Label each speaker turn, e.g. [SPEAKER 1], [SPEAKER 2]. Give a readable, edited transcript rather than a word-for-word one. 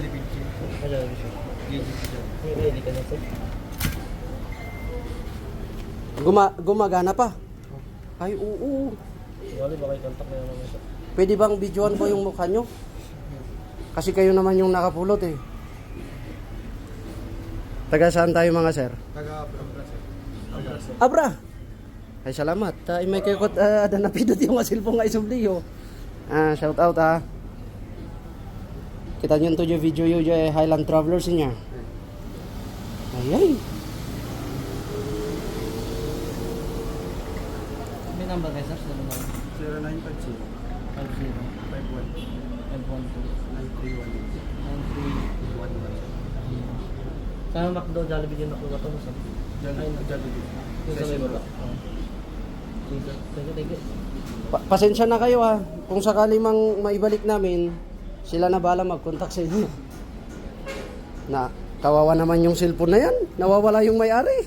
[SPEAKER 1] Jollibee.
[SPEAKER 2] Jollibee siya. Ready ka na sir?
[SPEAKER 3] Gumagana pa? Ay, oo.
[SPEAKER 2] Wala ba kayo contact na naman siya?
[SPEAKER 3] Pwede bang videoan ko yung mukha nyo? Kasi kayo naman yung nakapulot eh. Taga saan tayo mga sir?
[SPEAKER 1] Taga Abra, sir. Abra, sir.
[SPEAKER 3] Abra! Ay salamat. May kayakot ada napidot yung asilpong nga isubliyo. Shout out ha. Kita nyo to yung video yung Highland Travelers niya. Ay.
[SPEAKER 2] May number kayo sir?
[SPEAKER 1] 0950 51 9311.
[SPEAKER 2] Saan McDo, Jollibee din nakuha to?
[SPEAKER 1] Jollibee.
[SPEAKER 2] Yung sa may baba. Thank you.
[SPEAKER 3] Pasensya na kayo ha. Kung sakali mang maibalik namin, sila na bala mag-contact sa inyo. Na kawawa naman yung cellphone na yan. Nawawala yung may-ari.